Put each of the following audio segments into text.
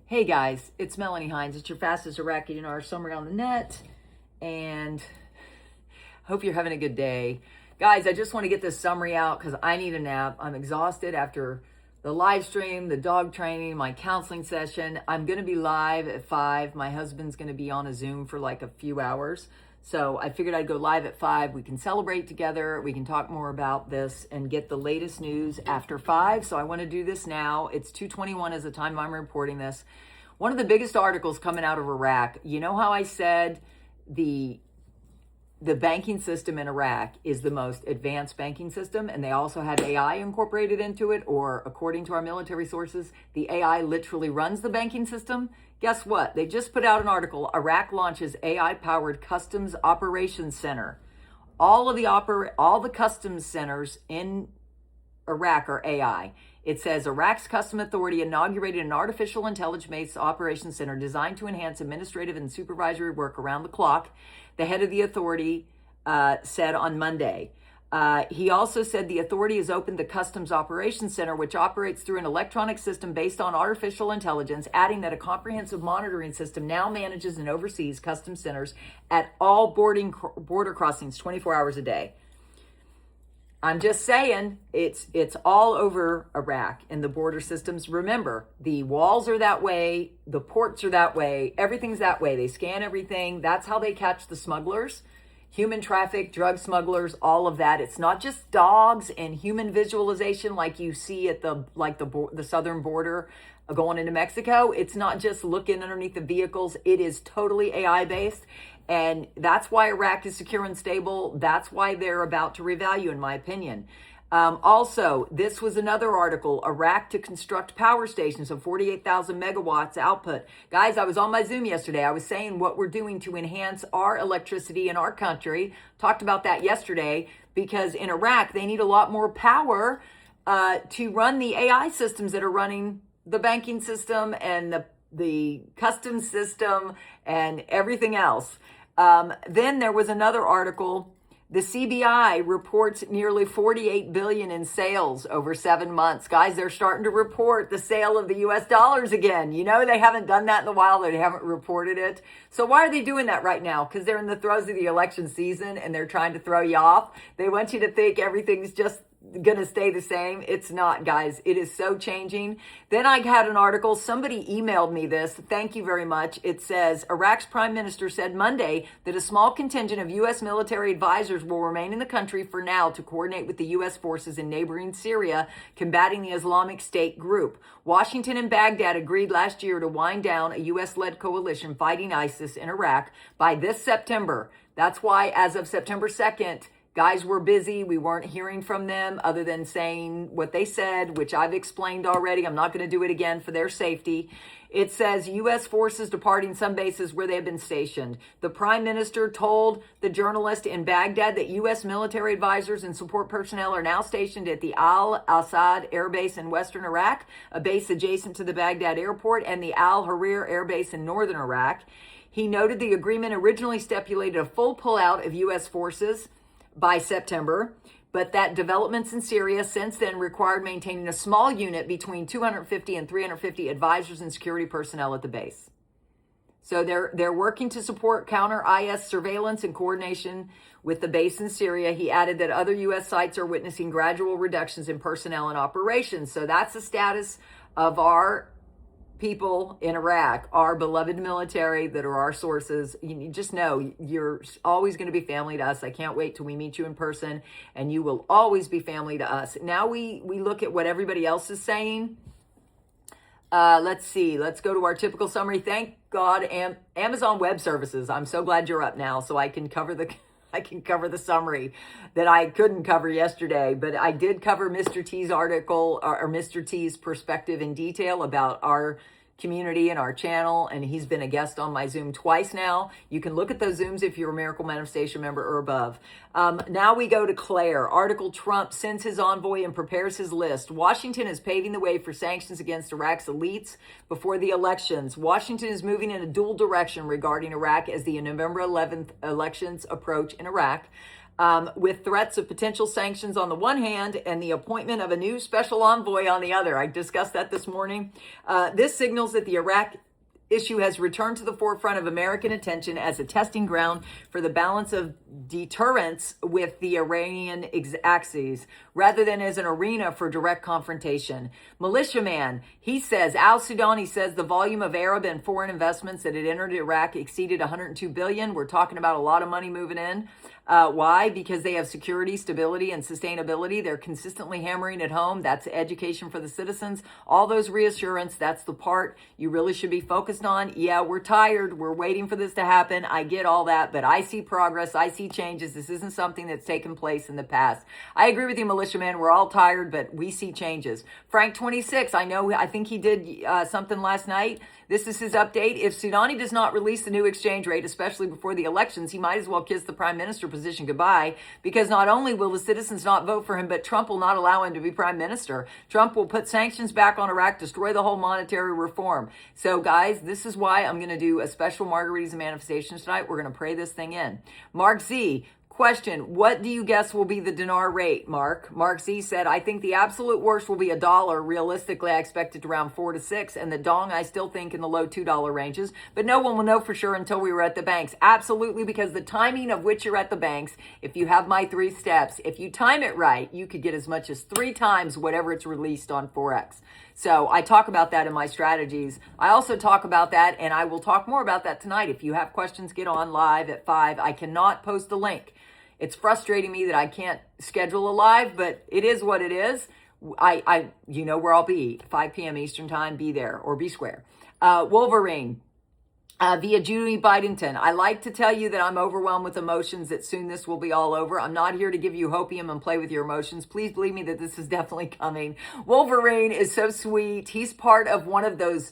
Hey guys, it's Melanie Hinds. It's your fastest IRAQI dinar summary on the net, and hope you're having a good day. Guys, I just want to get this summary out because I need a nap. I'm exhausted after the live stream, the dog training, my counseling session. I'm going to be live at 5. My husband's going to be on a Zoom for like a few hours. So I figured I'd go live at 5. We can celebrate together. We can talk more about this and get the latest news after 5. So I want to do this now. It's 2:21 as the time I'm reporting this. One of the biggest articles coming out of Iraq. You know how I said the banking system in Iraq is the most advanced banking system, and they also had AI incorporated into it, or according to our military sources, the AI literally runs the banking system. Guess what? They just put out an article. Iraq launches AI-powered customs operations center. All the customs centers in Iraq are AI. It says Iraq's Custom Authority inaugurated an artificial intelligence-based operations center designed to enhance administrative and supervisory work around the clock, the head of the authority said on Monday. He also said the authority has opened the Customs Operations Center, which operates through an electronic system based on artificial intelligence, adding that a comprehensive monitoring system now manages and oversees customs centers at all border crossings 24 hours a day. I'm just saying, it's all over Iraq and the border systems. Remember, the walls are that way, the ports are that way, everything's that way. They scan everything. That's how they catch the smugglers, human traffic, drug smugglers, all of that. It's not just dogs and human visualization like you see at the southern border going into Mexico. It's not just looking underneath the vehicles. It is totally AI based. And that's why Iraq is secure and stable. That's why they're about to revalue, in my opinion. Also, this was another article, Iraq to construct power stations of 48,000 megawatts output. Guys, I was on my Zoom yesterday. I was saying what we're doing to enhance our electricity in our country. Talked about that yesterday because in Iraq, they need a lot more power to run the AI systems that are running the banking system and the customs system and everything else. Then there was another article. The CBI reports nearly 48 billion in sales over 7 months. Guys, they're starting to report the sale of the US dollars again. You know, they haven't done that in a while. They haven't reported it. So why are they doing that right now? Because they're in the throes of the election season and they're trying to throw you off. They want you to think everything's just going to stay the same. It's not, guys. It is so changing. Then I had an article. Somebody emailed me this. Thank you very much. It says Iraq's prime minister said Monday that a small contingent of U.S. military advisors will remain in the country for now to coordinate with the U.S. forces in neighboring Syria combating the Islamic State group. Washington and Baghdad agreed last year to wind down a U.S.-led coalition fighting ISIS in Iraq by this September. That's why, as of September 2nd, guys were busy. We weren't hearing from them other than saying what they said, which I've explained already. I'm not going to do it again for their safety. It says U.S. forces departing some bases where they have been stationed. The prime minister told the journalist in Baghdad that U.S. military advisors and support personnel are now stationed at the Al-Assad Air Base in western Iraq, a base adjacent to the Baghdad airport, and the Al-Harir Air Base in northern Iraq. He noted the agreement originally stipulated a full pullout of U.S. forces by September, but that developments in Syria since then required maintaining a small unit between 250 and 350 advisors and security personnel at the base. So they're working to support counter-IS surveillance in coordination with the base in Syria. He added that other U.S. sites are witnessing gradual reductions in personnel and operations. So that's the status of our people in Iraq, our beloved military that are our sources. You just know you're always going to be family to us. I can't wait till we meet you in person, and you will always be family to us. Now we look at what everybody else is saying. Let's see. Let's go to our typical summary. Thank God, Amazon Web Services. I'm so glad you're up now, so I can cover the summary that I couldn't cover yesterday, but I did cover Mr. T's article or Mr. T's perspective in detail about our community and our channel, and he's been a guest on my Zoom twice now. You can look at those Zooms if you're a Miracle Manifestation member or above. Now we go to Claire. Article, Trump sends his envoy and prepares his list. Washington is paving the way for sanctions against Iraq's elites before the elections. Washington is moving in a dual direction regarding Iraq as the November 11th elections approach in Iraq. with threats of potential sanctions on the one hand and the appointment of a new special envoy on the other. I discussed that this morning. This signals that the Iraq issue has returned to the forefront of American attention as a testing ground for the balance of deterrence with the Iranian axis, rather than as an arena for direct confrontation. Militiaman, he says, al-Sudani says the volume of Arab and foreign investments that had entered Iraq exceeded 102 billion. We're talking about a lot of money moving in. Why? Because they have security, stability, and sustainability. They're consistently hammering it home. That's education for the citizens. All those reassurance, that's the part you really should be focused on. Yeah, we're tired. We're waiting for this to happen. I get all that, but I see progress. I see changes. This isn't something that's taken place in the past. I agree with you, militiaman. We're all tired, but we see changes. Frank 26, I think he did something last night. This is his update. If Sudani does not release the new exchange rate, especially before the elections, he might as well kiss the prime minister position goodbye, because not only will the citizens not vote for him, but Trump will not allow him to be prime minister. Trump will put sanctions back on Iraq, destroy the whole monetary reform. So guys, this is why I'm going to do a special Margaritas and Manifestations tonight. We're going to pray this thing in. Mark Z, question, what do you guess will be the dinar rate, Mark? Mark Z said, I think the absolute worst will be $1. Realistically, I expect it around 4 to 6. And the dong, I still think in the low $2 ranges. But no one will know for sure until we were at the banks. Absolutely, because the timing of which you're at the banks, if you have my 3 steps, if you time it right, you could get as much as 3 times whatever it's released on Forex. So I talk about that in my strategies. I also talk about that, and I will talk more about that tonight. If you have questions, get on live at 5. I cannot post a link. It's frustrating me that I can't schedule a live, but it is what it is. You know where I'll be, 5 p.m. Eastern time, be there or be square. Wolverine, via Judy Bidenton. I like to tell you that I'm overwhelmed with emotions, that soon this will be all over. I'm not here to give you hopium and play with your emotions. Please believe me that this is definitely coming. Wolverine is so sweet. He's part of one of those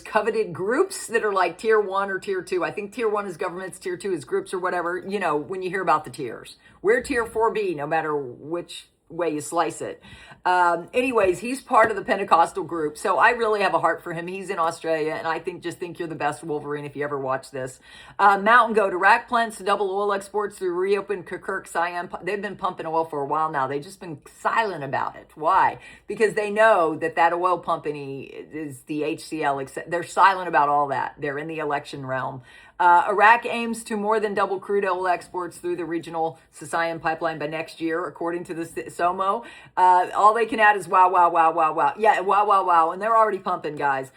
coveted groups that are like tier 1 or tier 2. I think tier 1 is governments, tier 2 is groups or whatever, you know, when you hear about the tiers. We're tier 4B, no matter which way you slice it. Anyways, he's part of the Pentecostal group. So I really have a heart for him. He's in Australia, and I think you're the best, Wolverine, if you ever watch this. Mountain Goat, Iraq plans to double oil exports through reopened Kirkuk, Siam. They've been pumping oil for a while now. They've just been silent about it. Why? Because they know that oil company is the HCL. They're silent about all that. They're in the election realm. Iraq aims to more than double crude oil exports through the regional Siam pipeline by next year, according to the SOMO. All they can add is wow, wow, wow, wow, wow. Yeah, wow, wow, wow. And they're already pumping, guys.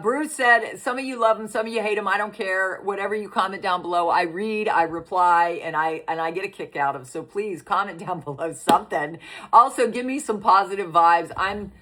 Bruce said, some of you love him, some of you hate him. I don't care. Whatever you comment down below, I read, I reply, and I get a kick out of. So please comment down below something. Also, give me some positive vibes. I'm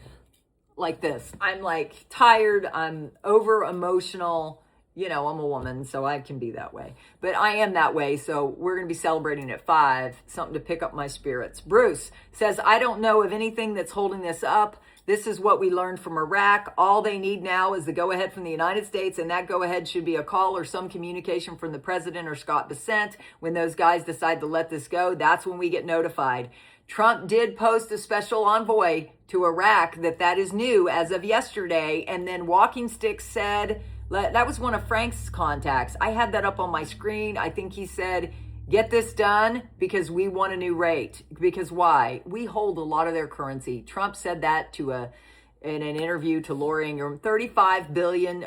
like this. I'm like tired. I'm over emotional. You know, I'm a woman, so I can be that way. But I am that way, so we're going to be celebrating at 5, something to pick up my spirits. Bruce says, I don't know of anything that's holding this up. This is what we learned from Iraq. All they need now is the go-ahead from the United States, and that go-ahead should be a call or some communication from the president or Scott Bessent. When those guys decide to let this go, that's when we get notified. Trump did post a special envoy to Iraq that is new as of yesterday, and then Walking Stick said... That was one of Frank's contacts. I had that up on my screen. I think he said, get this done because we want a new rate. Because why? We hold a lot of their currency. Trump said that in an interview to Laura Ingraham, 35 billion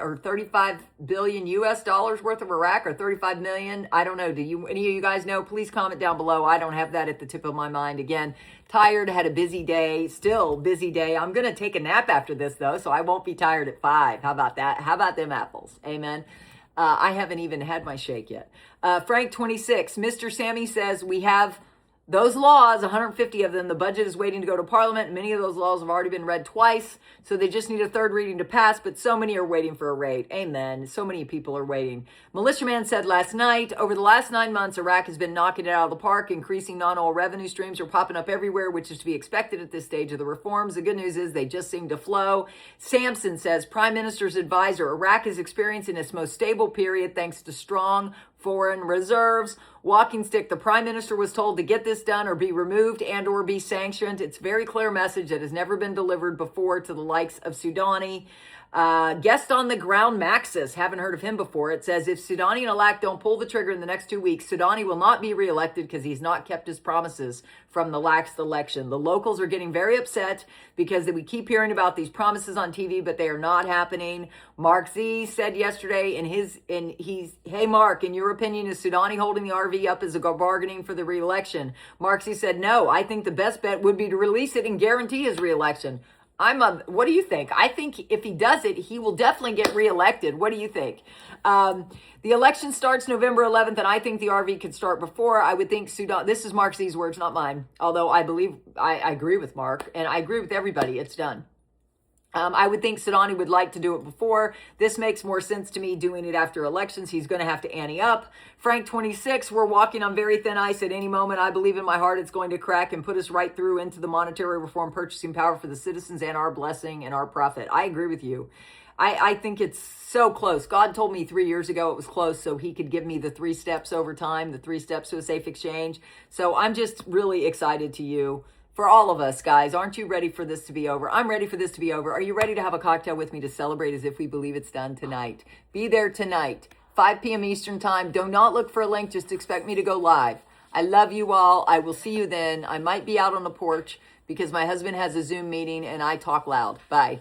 US dollars worth of Iraq, or 35 million. I don't know. Do you, any of you guys know? Please comment down below. I don't have that at the tip of my mind. Again, tired, had a busy day, still busy day. I'm going to take a nap after this though, so I won't be tired at 5. How about that? How about them apples? Amen. I haven't even had my shake yet. Frank 26, Mr. Sammy says we have those laws, 150 of them, the budget is waiting to go to Parliament. Many of those laws have already been read twice, so they just need a 3rd reading to pass, but so many are waiting for a rate. Amen. So many people are waiting. Militiaman said last night, over the last 9 months, Iraq has been knocking it out of the park. Increasing non-oil revenue streams are popping up everywhere, which is to be expected at this stage of the reforms. The good news is they just seem to flow. Sampson says, Prime Minister's advisor, Iraq is experiencing its most stable period thanks to strong foreign reserves. Walking Stick, the prime minister was told to get this done or be removed and or be sanctioned. It's a very clear message that has never been delivered before to the likes of Sudani. Guest on the ground, Maxis. Haven't heard of him before. It says, if Soudani and Alac don't pull the trigger in the next 2 weeks, Soudani will not be reelected because he's not kept his promises from the last election. The locals are getting very upset because we keep hearing about these promises on TV, but they are not happening. Mark Z said yesterday hey, Mark, in your opinion, is Soudani holding the RV up as a bargaining for the reelection? Mark Z said, no, I think the best bet would be to release it and guarantee his reelection. What do you think? I think if he does it, he will definitely get reelected. What do you think? The election starts November 11th, and I think the RV could start before. I would think Sudan, this is Mark Z's words, not mine. Although I agree with Mark, and I agree with everybody. It's done. I would think Soudani would like to do it before. This makes more sense to me doing it after elections. He's going to have to ante up. Frank 26, we're walking on very thin ice at any moment. I believe in my heart it's going to crack and put us right through into the monetary reform purchasing power for the citizens and our blessing and our profit. I agree with you. I think it's so close. God told me 3 years ago it was close so he could give me the 3 steps over time, the 3 steps to a safe exchange. So I'm just really excited to you. For all of us, guys, aren't you ready for this to be over? I'm ready for this to be over. Are you ready to have a cocktail with me to celebrate as if we believe it's done tonight? Be there tonight, 5 p.m. Eastern time. Do not look for a link. Just expect me to go live. I love you all. I will see you then. I might be out on the porch because my husband has a Zoom meeting and I talk loud. Bye.